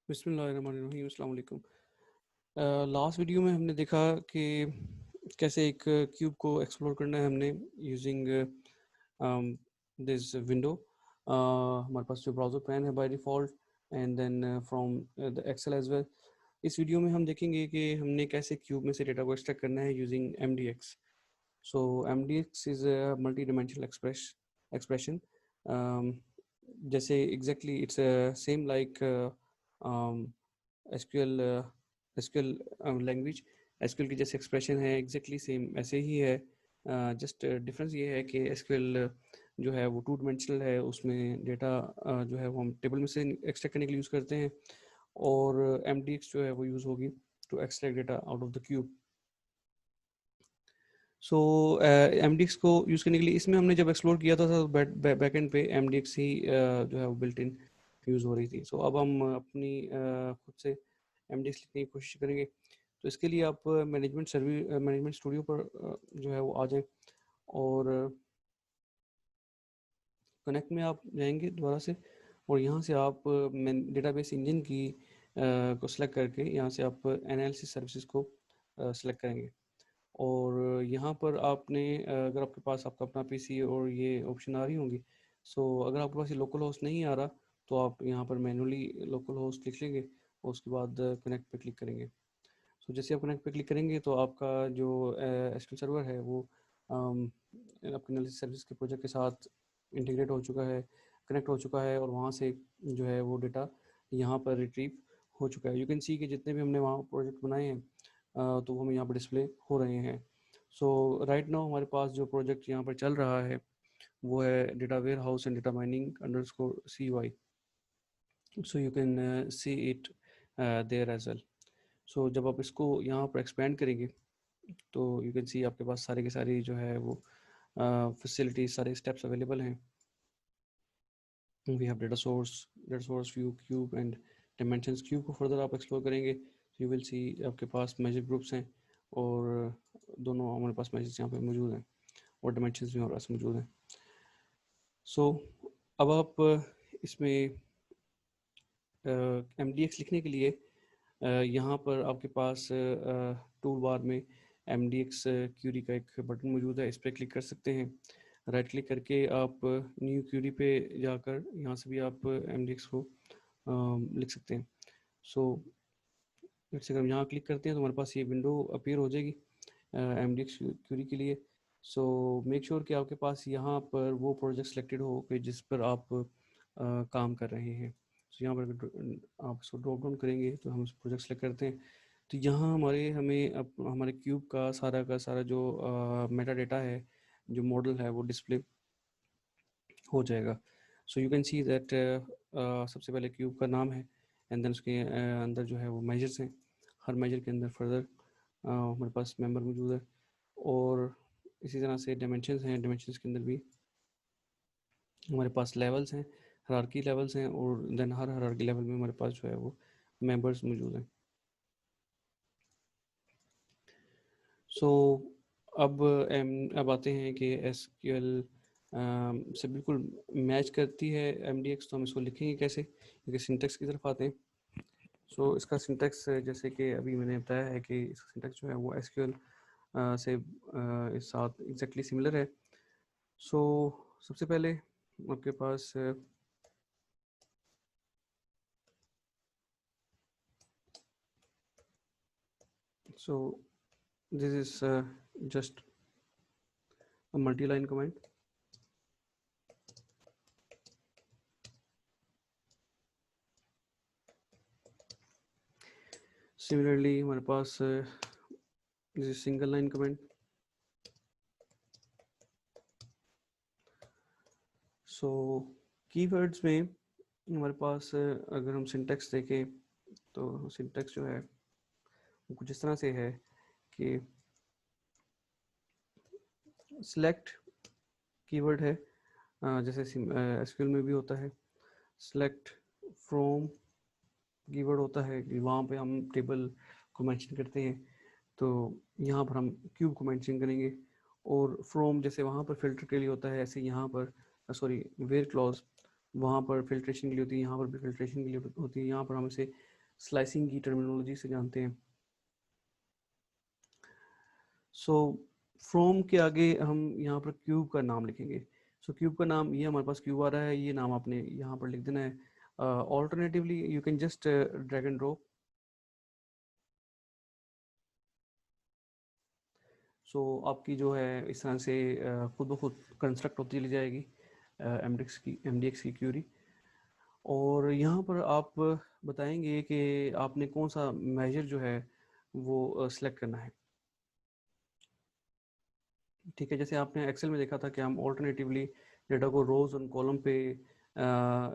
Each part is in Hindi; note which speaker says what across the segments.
Speaker 1: बिस्मिल्लाहिर्रहमानिर्रहीम, अस्सलाम वालेकुम। लास्ट वीडियो में हमने देखा कि कैसे एक क्यूब को एक्सप्लोर करना है हमने यूजिंग दिस विंडो। हमारे पास जो ब्राउज़र पैन है by default and then from the Excel as well. इस वीडियो में हम देखेंगे कि हमने कैसे क्यूब में से डेटा को एक्सट्रैक्ट करना है using MDX। So MDX is a multi-dimensional expression. Um, जैसे exactly it's same like um, SQL language। SQL की जैसे expression है exactly same ऐसे ही है। just difference ये है कि SQL जो है वो 2 dimensional है, उसमें डेटा जो है वो हम टेबल में से एक्सट्रैक्ट करने के लिए यूज़ करते हैं, और MDX जो है वो यूज़ होगी to extract data out of the cube. So MDX को यूज़ करने के लिए इसमें हमने जब एक्सप्लोर किया था तो बैकएंड पे MDX ही जो है वो बिल्ट इन यूज़ हो रही थी। सो अब हम अपनी खुद से MDX लिखने की कोशिश करेंगे। तो इसके लिए आप मैनेजमेंट स्टूडियो पर जो है वो आ जाएं, और कनेक्ट में आप जाएंगे दोबारा से, और यहाँ से आप डेटाबेस इंजन की को सिलेक्ट करके यहाँ से आप एनालिसिस सर्विसेज को सिलेक्ट करेंगे। और यहाँ पर आपने अगर आपके पास आपका अपना पीसी और ये ऑप्शन आ रही होंगी, सो अगर आपके पास ये लोकल होस्ट नहीं आ रहा तो आप यहाँ पर मैनुअली लोकल होस्ट लिख लेंगे और उसके बाद कनेक्ट पे क्लिक करेंगे। सो जैसे आप कनेक्ट पे क्लिक करेंगे तो आपका जो एसक्यूएल सर्वर है वो आपके एनालिसिस सर्विस के प्रोजेक्ट के साथ इंटीग्रेट हो चुका है, कनेक्ट हो चुका है, और वहाँ से जो है वो डेटा यहाँ पर रिट्रीव हो चुका है। यू कैन सी कि जितने भी हमने वहाँ प्रोजेक्ट बनाए हैं तो वो हमें यहाँ पर डिस्प्ले हो रहे हैं। सो राइट नाउ हमारे पास जो प्रोजेक्ट यहाँ पर चल रहा है वो है data warehouse and data mining _CY। So you can see it there as well. So जब आप इसको यहाँ पर एक्सपेंड करेंगे तो यू कैन सी आपके पास सारे के सारी जो है वो फैसिलिटीज, सारे स्टेप्स अवेलेबल हैं। We have data source view cube and dimensions. Cube को फर्दर आप एक्सप्लोर करेंगे यू विल सी आपके पास मेजर ग्रुप्स हैं, और दोनों हमारे पास मेजर्स यहाँ पे मौजूद हैं, और डायमेंशंस भी हमारे पास मौजूद हैं। सो अब आप इसमें MDX लिखने के लिए यहाँ पर आपके पास टूल बार में MDX क्यूरी का एक बटन मौजूद है, इस पर क्लिक कर सकते हैं। राइट क्लिक करके आप न्यू क्यूरी पे जाकर यहाँ से भी आप MDX को लिख सकते हैं। सो जैसे अगर हम यहाँ क्लिक करते हैं तो हमारे पास ये विंडो अपीयर हो जाएगी MDX क्यूरी के लिए। सो मेक श्योर कि आपके पास यहाँ पर वो प्रोजेक्ट सेलेक्टेड हो कि जिस पर आप काम कर रहे हैं। तो यहाँ पर आप इसको ड्रॉप डाउन करेंगे तो हम प्रोजेक्ट सेलेक्ट करते हैं, तो यहाँ हमारे क्यूब का सारा जो मेटा डेटा है, जो मॉडल है, वो डिस्प्ले हो जाएगा। सो यू कैन सी दैट सबसे पहले क्यूब का नाम है, एंड देन उसके अंदर जो है वो मेजर्स हैं। हर मेजर के अंदर फर्दर हमारे पास मेंबर मौजूद है, और इसी तरह से डायमेंशंस हैं। डायमेंशंस के अंदर भी हमारे पास लेवल्स हैं, हायरार्की लेवल्स हैं, और देन हर हायरार्की लेवल में हमारे पास जो है वो मेंबर्स मौजूद हैं। सो अब आते हैं कि SQL से बिल्कुल मैच करती है MDX, तो हम इसको लिखेंगे कैसे, क्योंकि सिंटेक्स की तरफ आते हैं। सो इसका सिंटेक्स जैसे कि अभी मैंने बताया है कि इसका सिंटेक्स जो है वो SQL से इस साथ एग्जैक्टली सिमिलर है। सो सबसे पहले आपके पास so this is just a multi-line command. Similarly हमारे पास this is single line command. So keywords में हमारे पास अगर हम सिंटेक्स देखें तो सिंटेक्स जो है वो कुछ इस तरह से है कि select कीवर्ड है, जैसे SQL में भी होता है। select from कीवर्ड होता है कि वहाँ पे हम टेबल को मेंशन करते हैं, तो यहाँ पर हम क्यूब को मेंशन करेंगे। और फ्रॉम जैसे वहाँ पर फिल्टर के लिए होता है, ऐसे यहाँ पर वेयर क्लॉज वहाँ पर फिल्ट्रेशन के लिए होती है, यहाँ पर भी फिल्ट्रेशन के लिए होती है। यहाँ पर हम इसे स्लाइसिंग की टर्मिनोलॉजी से जानते हैं। सो फ्रॉम के आगे हम यहाँ पर क्यूब का नाम लिखेंगे। सो क्यूब का नाम, ये हमारे पास क्यूब आ रहा है, ये नाम आपने यहाँ पर लिख देना है। Alternatively you can just drag and drop. So आपकी जो है इस तरह से खुद ब खुद कंस्ट्रक्ट होती चली जाएगी एमडीएक्स की क्यूरी। और यहाँ पर आप बताएंगे कि आपने कौन सा मेजर जो है वो सिलेक्ट करना है। ठीक है, जैसे आपने एक्सेल में देखा था कि हम ऑल्टरनेटिवली डेटा को रोज और कॉलम पे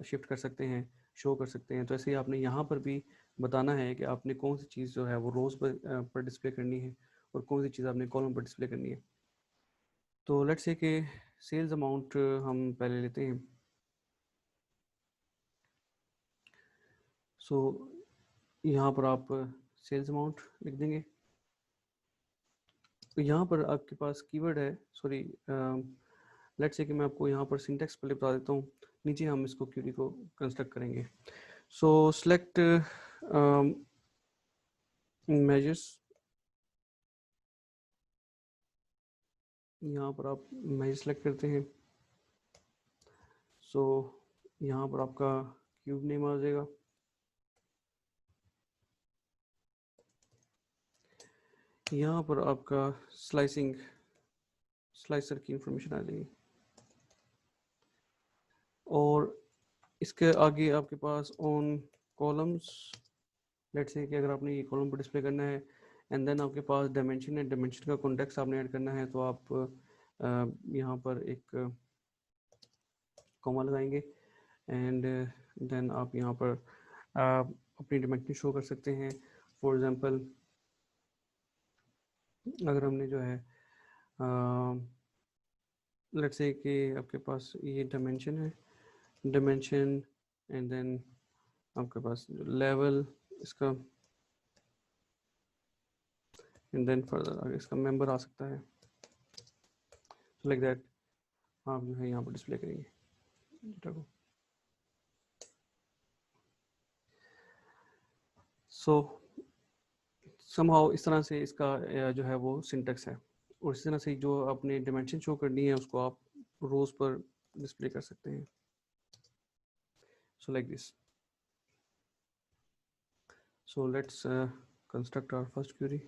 Speaker 1: शिफ्ट कर सकते हैं, शो कर सकते हैं। तो ऐसे ही आपने यहाँ पर भी बताना है कि आपने कौन सी चीज़ जो है वो रोज पर डिस्प्ले करनी है और कौन सी चीज़ आपने कॉलम पर डिस्प्ले करनी है। तो लेट्स से कि सेल्स अमाउंट हम पहले लेते हैं। सो यहाँ पर आप सेल्स अमाउंट लिख देंगे। तो यहाँ पर आपके पास कीवर्ड है, सॉरी लेट्स से कि मैं आपको यहाँ पर सिंटेक्स पहले बता देता हूँ, नीचे हम इसको क्यूरी को कंस्ट्रक्ट करेंगे। सो सेलेक्ट मेजर्स, यहाँ पर आप मेजर सेलेक्ट करते हैं। सो यहाँ पर आपका क्यूब नेम आ जाएगा। यहाँ पर आपका स्लाइसर की इंफॉर्मेशन आ जाएगी। और इसके आगे आपके pass on columns, let's say कि अगर आपने ये कॉलम पर डिस्प्ले करना है, एंड देन आपके पास डायमेंशन है, डायमेंशन का कॉन्टेक्स्ट आपने ऐड करना है, तो आप यहाँ पर एक कॉमा लगाएंगे एंड देन आप यहाँ पर अपनी डायमेंशन शो कर सकते हैं। फॉर एग्जांपल अगर हमने जो है लेट्स से कि आपके पास ये डायमेंशन है, डायमेंशन एंड देन आपके पास लेवल इसका, एंड देन फर्दर आगे इसका मेंबर आ सकता है, लाइक दैट आप जो है यहाँ पर डिस्प्ले करेंगे डेटा को। सो समहाउ इस तरह से इसका जो है वो सिंटेक्स है। और इस तरह से जो अपने डायमेंशन शो करनी है उसको आप रोज पर डिस्प्ले कर सकते हैं। So like this. So let's construct our first query.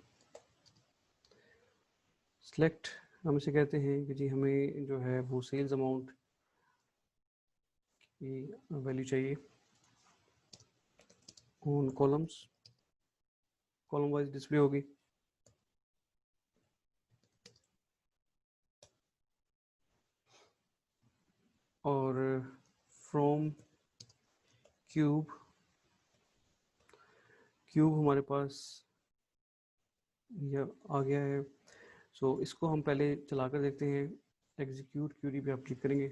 Speaker 1: Select, हम इसे कहते हैं कि जी हमें जो है वो सेल्स अमाउंट की वैल्यू चाहिए on columns, column wise display होगी। और फ्रॉम क्यूब, क्यूब हमारे पास ये आ गया है। सो इसको हम पहले चला कर देखते हैं। एग्जीक्यूट क्यूरी पे आप क्लिक करेंगे।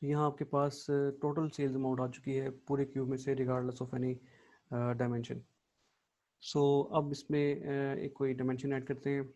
Speaker 1: तो यहाँ आपके पास टोटल सेल्स अमाउंट आ चुकी है पूरे क्यूब में से, रिगार्डलेस ऑफ एनी डायमेंशन। सो अब इसमें एक कोई डायमेंशन ऐड करते हैं।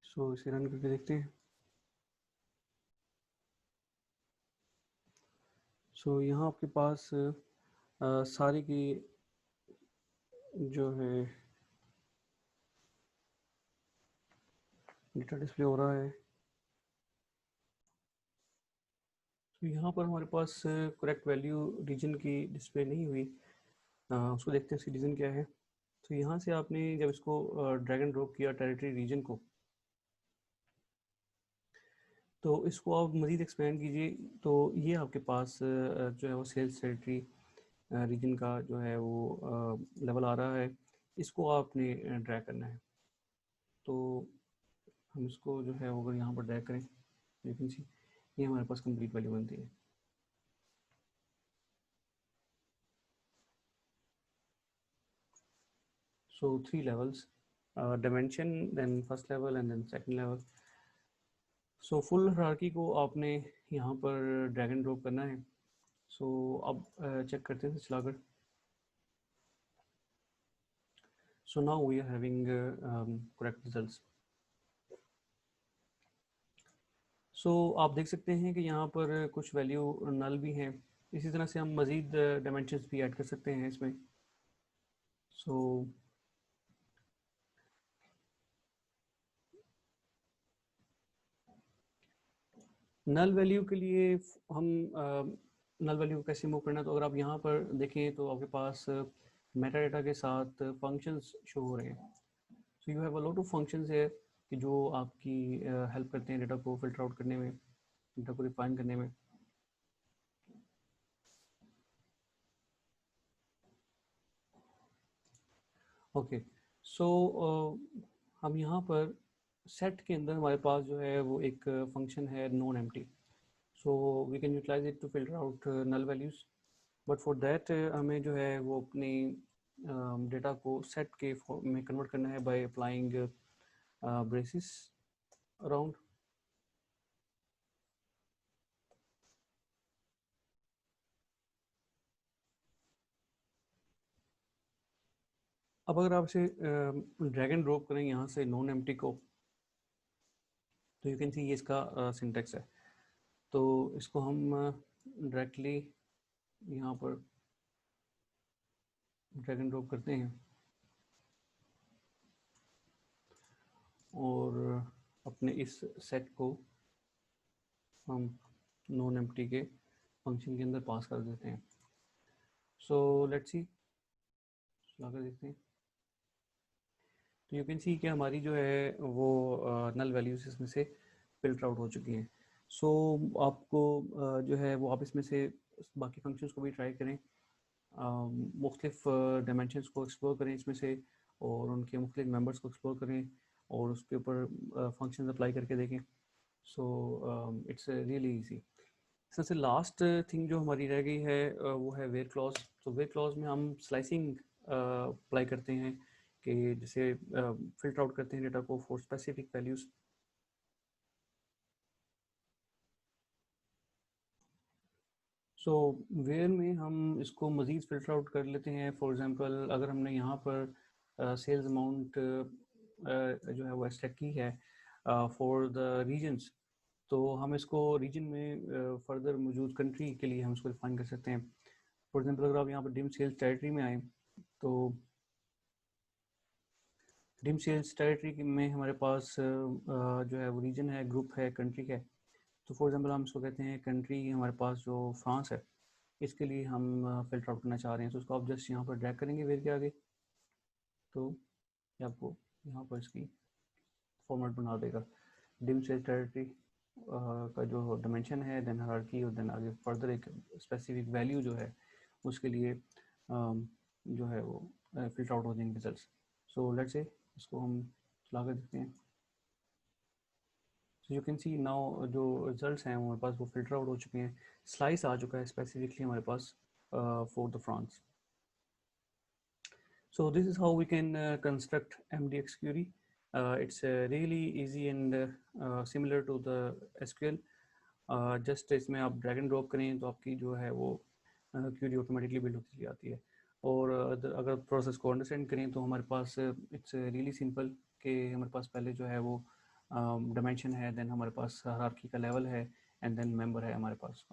Speaker 1: सो इसे रन करके देखते हैं। सो यहाँ आपके पास सारी की जो है डेटा डिस्प्ले हो रहा है। तो यहाँ पर हमारे पास करेक्ट वैल्यू रीजन की डिस्प्ले नहीं हुई। उसको देखते हैं इसकी रीजन क्या है। तो यहाँ से आपने जब इसको ड्रैग एंड ड्रॉप किया टेरिटरी रीजन को, तो इसको आप मज़ीद एक्सपेंड कीजिए। तो ये आपके पास जो है वो सेल्स टेरिटरी रीजन का जो है वो लेवल आ रहा है, इसको आपने ड्रैग करना है। तो हम इसको जो है अगर यहाँ पर ड्रैग करें, यू कैन सी ये हमारे पास कंप्लीट वैल्यू बनती है। So 3 levels, dimension, then first level and then second level. So full hierarchy को आपने यहाँ पर drag and drop करना है। So अब check करते हैं चलाकर। So now we are having correct results. So आप देख सकते हैं कि यहाँ पर कुछ वैल्यू नल भी हैं। इसी तरह से हम मज़ीद डायमेंशंस भी ऐड कर सकते हैं इसमें। So नल वैल्यू के लिए हम नल वैल्यू कैसे मूव करना है, तो अगर आप यहाँ पर देखें तो आपके पास मेटा डेटा के साथ फंक्शंस शो हो रहे हैं। So you have a lot of functions है कि जो आपकी हेल्प करते हैं डेटा को फिल्टर आउट करने में, डेटा को रिफाइन करने में। ओके, सो हम यहाँ पर सेट के अंदर हमारे पास जो है वो एक फंक्शन है non empty. So we can utilize it to filter out null values, but for that हमें जो है वो अपनी डेटा को सेट के फॉर्म में कन्वर्ट करना है बाय अप्लाइंग ब्रेसिस अराउंड। अब अगर आप इसे ड्रैग एंड ड्रॉप करें यहाँ से नॉन एम्प्टी को, तो यू कैन सी ये इसका सिंटेक्स है। तो इसको हम डायरेक्टली यहाँ पर ड्रैग एंड ड्रॉप करते हैं और अपने इस सेट को हम नॉन एम्प्टी के फंक्शन के अंदर पास कर देते हैं। सो लेट्स सी, चला कर देखते हैं। तो यू कैन सी कि हमारी जो है वो नल वैल्यूज इसमें से फिल्टर आउट हो चुकी हैं। सो आपको जो है वो आप इसमें से बाकी फंक्शंस को भी ट्राई करें, मुख्तलिफ डायमेंशंस को एक्सप्लोर करें इसमें से, और उनके मुख्तलिफ मेंबर्स को एक्सप्लोर करें और उसके ऊपर फंक्शंस अप्लाई करके देखें। So it's really easy. सबसे लास्ट थिंग जो हमारी रह गई है वो है वेयर क्लॉज। तो वेयर क्लॉज में हम स्लाइसिंग अप्लाई करते हैं कि जैसे फिल्टर आउट करते हैं डेटा को for specific values. So where में हम इसको मज़ीद फिल्टर आउट कर लेते हैं। फॉर एग्जांपल अगर हमने यहाँ पर सेल्स अमाउंट जो है वो एक्सट्रैक्ट की है फॉर द रीजन्स, तो हम इसको रीजन में फर्दर मौजूद कंट्री के लिए हम इसको डिफाइन कर सकते हैं। फॉर एग्जांपल अगर आप यहाँ पर डिम सेल्स टेरिटरी में आए, तो डिम सेल्स टेरिटरी में हमारे पास जो है वो रीजन है, ग्रुप है, कंट्री है। तो फॉर एग्जांपल हम इसको कहते हैं कंट्री, हमारे पास जो फ्रांस है, इसके लिए हम फिल्टर आउट करना चाह रहे हैं। तो उसको आप जस्ट यहाँ पर ड्रैग करेंगे वेर के आगे, तो ये आपको यहाँ पर इसकी फॉर्मेट बना देगा। डिम सेल्स टेरिटरी का जो डिमेंशन है, देन हायरार्की, और देन आगे फर्दर एक स्पेसिफिक वैल्यू जो है उसके लिए जो है वो फिल्टर आउट हो जाएंगे रिजल्ट। सो लेट्स से इसको हम चला कर देखते हैं। सो यू कैन सी नाउ जो रिजल्ट्स हैं हमारे पास वो फिल्टर आउट हो चुके हैं। स्लाइस आ चुका है स्पेसिफिकली हमारे पास for the France. So this is how we can construct MDX query. It's really easy and similar to the SQL. Just इसमें आप ड्रैग एंड ड्रॉप करें तो आपकी जो है वो क्यूरी ऑटोमेटिकली बिल्ड होती चली आती है। और अगर प्रोसेस को अंडरस्टैंड करें तो हमारे पास इट्स रियली सिंपल कि हमारे पास पहले जो है वो डायमेंशन है, देन हमारे पास हायरार्की का लेवल है, एंड देन मेंबर है हमारे पास।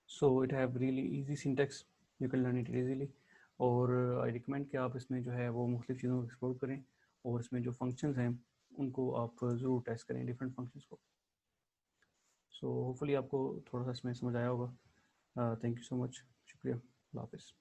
Speaker 1: So it have really easy syntax, you can learn it easily. और आई रिकमेंड कि आप इसमें जो है वो मुख्तलिफ चीज़ों को एक्सप्लोर करें और इसमें जो फंक्शंस हैं उनको आप ज़रूर टेस्ट करें, डिफरेंट फंक्शंस को। सो होपफुली आपको थोड़ा सा इसमें समझ आया होगा। थैंक यू सो मच, शुक्रिया, अल्लाह हाफिज़।